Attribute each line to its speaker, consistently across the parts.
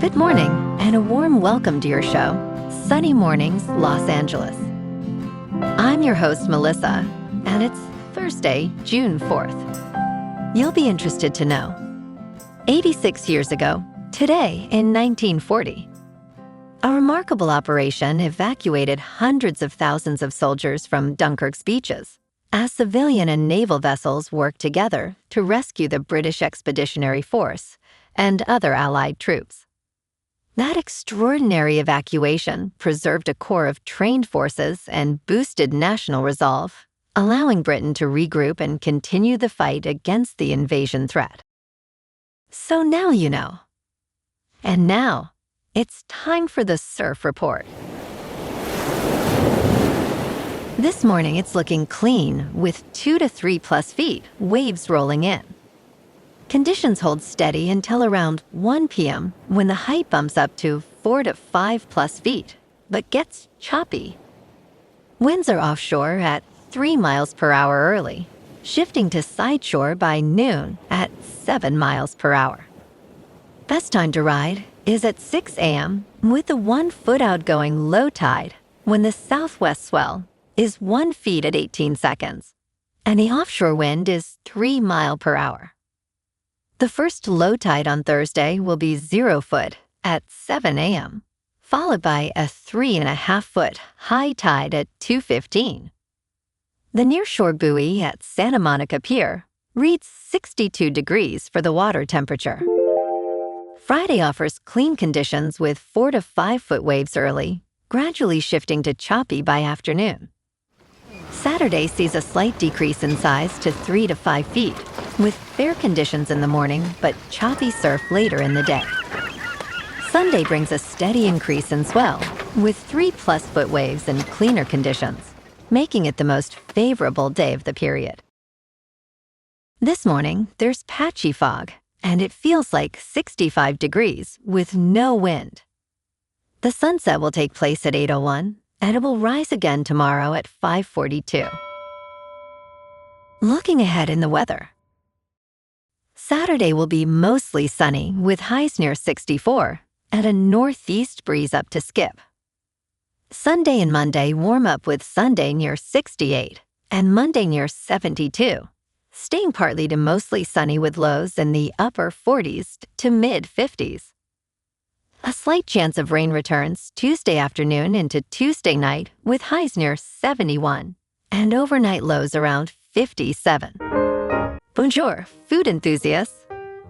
Speaker 1: Good morning, and a warm welcome to your show, Sunny Mornings, Los Angeles. I'm your host, Melissa, and it's Thursday, June 4th. You'll be interested to know, 86 years ago, today in 1940, a remarkable operation evacuated hundreds of thousands of soldiers from Dunkirk's beaches as civilian and naval vessels worked together to rescue the British Expeditionary Force and other Allied troops. That extraordinary evacuation preserved a core of trained forces and boosted national resolve, allowing Britain to regroup and continue the fight against the invasion threat. So now you know. And now, it's time for the Surf Report. This morning it's looking clean with 2 to 3 plus feet, waves rolling in. Conditions hold steady until around 1 p.m. when the height bumps up to 4 to 5 plus feet, but gets choppy. Winds are offshore at 3 miles per hour early, shifting to sideshore by noon at 7 miles per hour. Best time to ride is at 6 a.m. with the 1 foot outgoing low tide when the southwest swell is 1 foot at 18 seconds, and the offshore wind is 3 miles per hour. The first low tide on Thursday will be 0 foot at 7 a.m., followed by a 3.5 foot high tide at 2:15. The nearshore buoy at Santa Monica Pier reads 62 degrees for the water temperature. Friday offers clean conditions with 4 to 5 foot waves early, gradually shifting to choppy by afternoon. Saturday sees a slight decrease in size to 3 to 5 feet, with fair conditions in the morning but choppy surf later in the day. Sunday brings a steady increase in swell, with 3 plus foot waves and cleaner conditions, making it the most favorable day of the period. This morning, there's patchy fog, and it feels like 65 degrees with no wind. The sunset will take place at 8:01, and it will rise again tomorrow at 5:42. Looking ahead in the weather. Saturday will be mostly sunny with highs near 64 and a northeast breeze up to Skip. Sunday and Monday warm up with Sunday near 68 and Monday near 72, staying partly to mostly sunny with lows in the upper 40s to mid-50s. A slight chance of rain returns Tuesday afternoon into Tuesday night with highs near 71 and overnight lows around 57. Bonjour, food enthusiasts.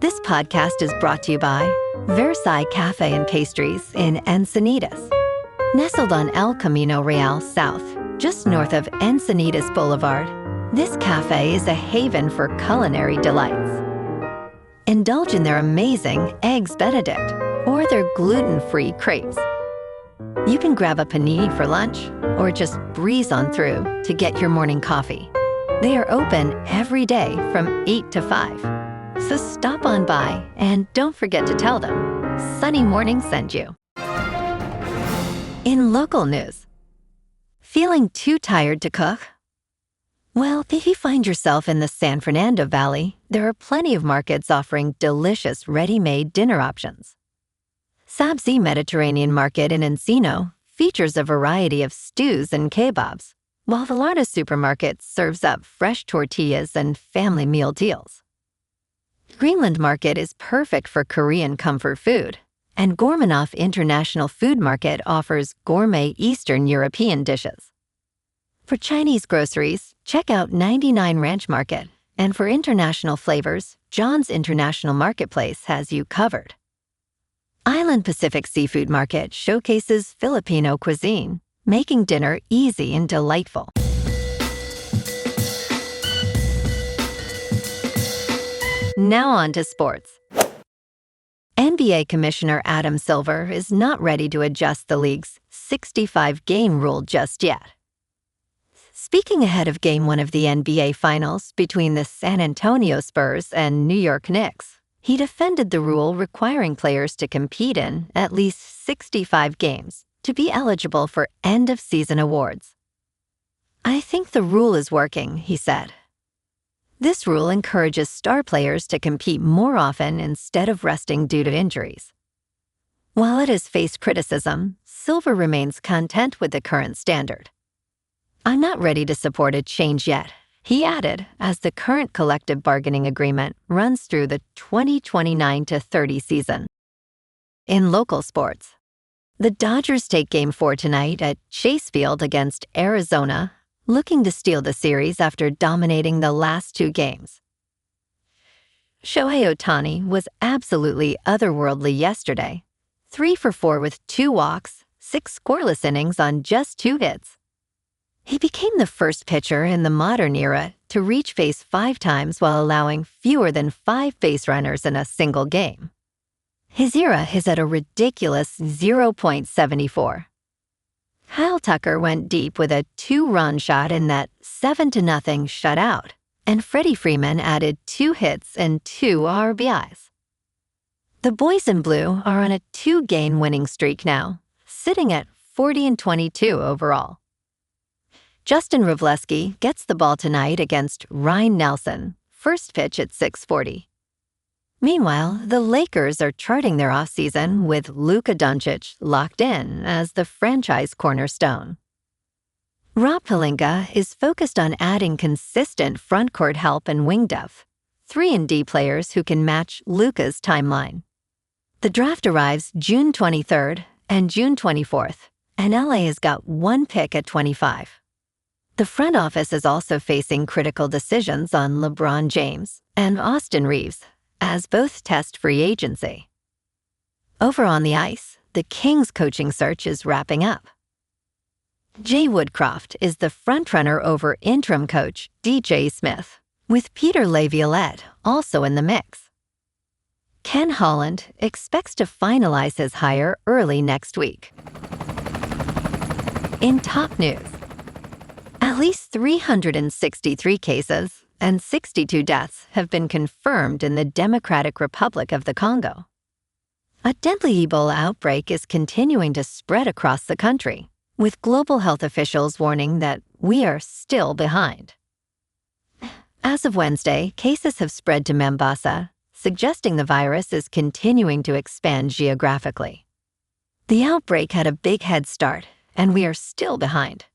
Speaker 1: This podcast is brought to you by Versailles Cafe and Pastries in Encinitas. Nestled on El Camino Real South, just north of Encinitas Boulevard, this cafe is a haven for culinary delights. Indulge in their amazing Eggs Benedict or their gluten-free crepes. You can grab a panini for lunch or just breeze on through to get your morning coffee. They are open every day from 8 to 5. So stop on by and don't forget to tell them Sunny Morning sent you. In local news, feeling too tired to cook? Well, if you find yourself in the San Fernando Valley, there are plenty of markets offering delicious ready-made dinner options. Sabzi Mediterranean Market in Encino features a variety of stews and kebabs, while Velarde Supermarket serves up fresh tortillas and family meal deals. Greenland Market is perfect for Korean comfort food, and Gormanoff International Food Market offers gourmet Eastern European dishes. For Chinese groceries, check out 99 Ranch Market, and for international flavors, John's International Marketplace has you covered. Island Pacific Seafood Market showcases Filipino cuisine, making dinner easy and delightful. Now on to sports. NBA Commissioner Adam Silver is not ready to adjust the league's 65-game rule just yet. Speaking ahead of Game 1 of the NBA Finals between the San Antonio Spurs and New York Knicks, he defended the rule requiring players to compete in at least 65 games to be eligible for end-of-season awards. "I think the rule is working," he said. This rule encourages star players to compete more often instead of resting due to injuries. While it has faced criticism, silver remains content with the current standard. "I'm not ready to support a change yet," he added, as the current collective bargaining agreement runs through the 2029-30 season. In local sports, the Dodgers take Game 4 tonight at Chase Field against Arizona, looking to steal the series after dominating the last two games. Shohei Ohtani was absolutely otherworldly yesterday. 3 for 4 with 2 walks, 6 scoreless innings on just 2 hits. He became the first pitcher in the modern era to reach base 5 times while allowing fewer than 5 base runners in a single game. His era is at a ridiculous 0.74. Kyle Tucker went deep with a 2-run shot in that 7-0 shutout, and Freddie Freeman added 2 hits and 2 RBIs. The boys in blue are on a 2-game winning streak now, sitting at 40-22 overall. Justin Rivleski gets the ball tonight against Ryan Nelson, first pitch at 6:40. Meanwhile, the Lakers are charting their offseason with Luka Doncic locked in as the franchise cornerstone. Rob Pelinka is focused on adding consistent frontcourt help and wing depth, 3-and-D players who can match Luka's timeline. The draft arrives June 23rd and June 24th, and LA has got 1 pick at 25. The front office is also facing critical decisions on LeBron James and Austin Reeves, as both test free agency. Over on the ice, the Kings coaching search is wrapping up. Jay Woodcroft is the frontrunner over interim coach DJ Smith, with Peter Laviolette also in the mix. Ken Holland expects to finalize his hire early next week. In top news, at least 363 cases and 62 deaths have been confirmed in the Democratic Republic of the Congo. A deadly Ebola outbreak is continuing to spread across the country, with global health officials warning that we are still behind. As of Wednesday, cases have spread to Mombasa, suggesting the virus is continuing to expand geographically. The outbreak had a big head start, and we are still behind.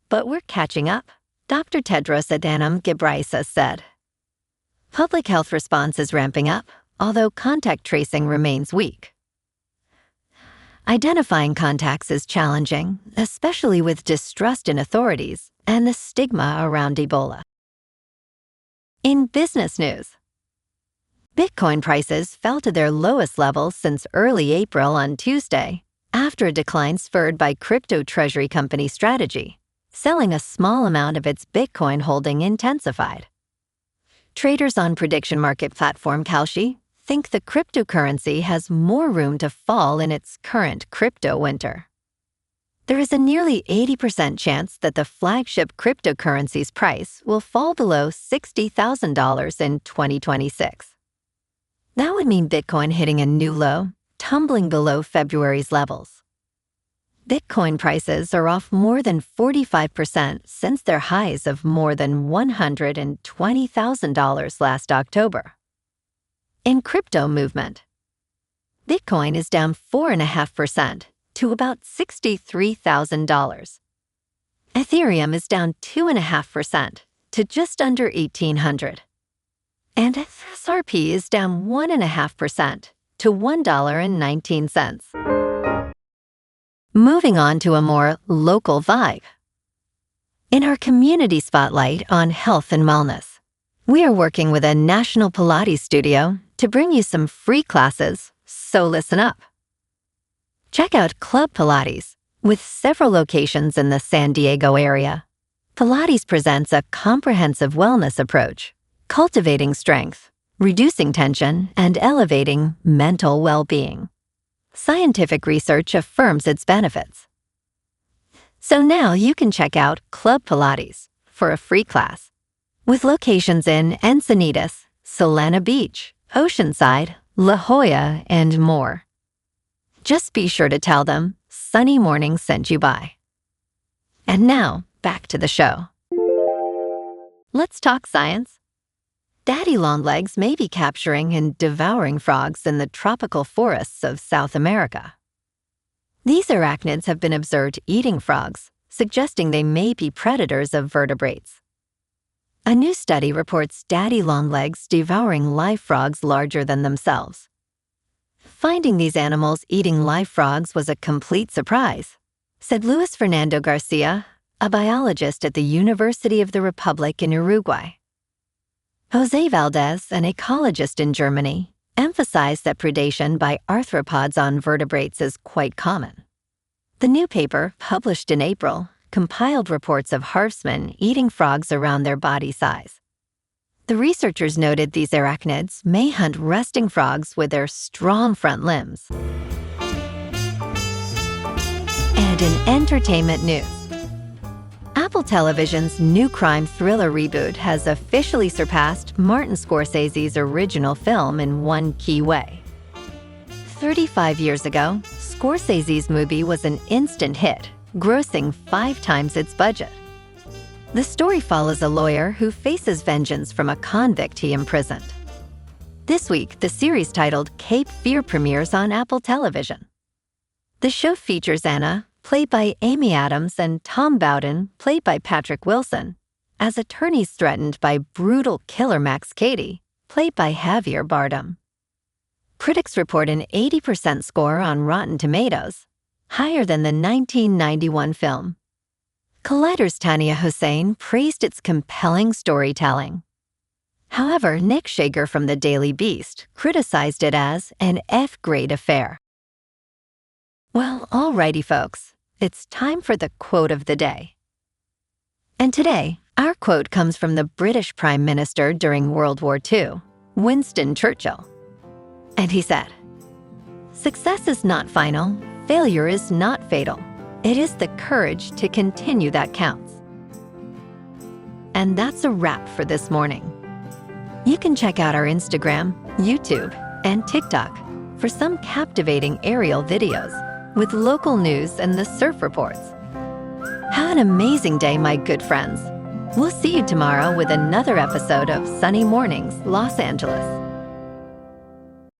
Speaker 1: But we're catching up, Dr. Tedros Adhanom Ghebreyesus said. Public health response is ramping up, although contact tracing remains weak. Identifying contacts is challenging, especially with distrust in authorities and the stigma around Ebola. In business news, Bitcoin prices fell to their lowest levels since early April on Tuesday, after a decline spurred by crypto treasury company Strategy, selling a small amount of its Bitcoin holding intensified. Traders on prediction market platform Kalshi think the cryptocurrency has more room to fall in its current crypto winter. There is a nearly 80% chance that the flagship cryptocurrency's price will fall below $60,000 in 2026. That would mean Bitcoin hitting a new low, tumbling below February's levels. Bitcoin prices are off more than 45% since their highs of more than $120,000 last October. In crypto movement, Bitcoin is down 4.5% to about $63,000. Ethereum is down 2.5% to just under $1,800. And XRP is down 1.5% to $1.19. Moving on to a more local vibe. In our community spotlight on health and wellness, we are working with a national Pilates studio to bring you some free classes, so listen up. Check out Club Pilates, with several locations in the San Diego area. Pilates presents a comprehensive wellness approach, cultivating strength, reducing tension, and elevating mental well-being. Scientific research affirms its benefits. So now you can check out Club Pilates for a free class, with locations in Encinitas, Solana Beach, Oceanside, La Jolla, and more. Just be sure to tell them Sunny Morning sent you by. And now, back to the show. Let's talk science. Daddy longlegs may be capturing and devouring frogs in the tropical forests of South America. These arachnids have been observed eating frogs, suggesting they may be predators of vertebrates. A new study reports daddy longlegs devouring live frogs larger than themselves. Finding these animals eating live frogs was a complete surprise, said Luis Fernando Garcia, a biologist at the University of the Republic in Uruguay. Jose Valdez, an ecologist in Germany, emphasized that predation by arthropods on vertebrates is quite common. The new paper, published in April, compiled reports of harvestmen eating frogs around their body size. The researchers noted these arachnids may hunt resting frogs with their strong front limbs. And in entertainment news, Apple Television's new crime thriller reboot has officially surpassed Martin Scorsese's original film in one key way. 35 years ago, Scorsese's movie was an instant hit, grossing 5 times its budget. The story follows a lawyer who faces vengeance from a convict he imprisoned. This week, the series titled Cape Fear premieres on Apple Television. The show features Anna, played by Amy Adams, and Tom Bowden, played by Patrick Wilson, as attorneys threatened by brutal killer Max Cady, played by Javier Bardem. Critics report an 80% score on Rotten Tomatoes, higher than the 1991 film. Collider's Tania Hussein praised its compelling storytelling. However, Nick Shager from the Daily Beast criticized it as an F-grade affair. Well, alrighty folks, it's time for the quote of the day. And today, our quote comes from the British Prime Minister during World War II, Winston Churchill. And he said, "Success is not final, failure is not fatal. It is the courage to continue that counts." And that's a wrap for this morning. You can check out our Instagram, YouTube, and TikTok for some captivating aerial videos with local news and the surf reports. Have an amazing day, my good friends. We'll see you tomorrow with another episode of Sunny Mornings, Los Angeles.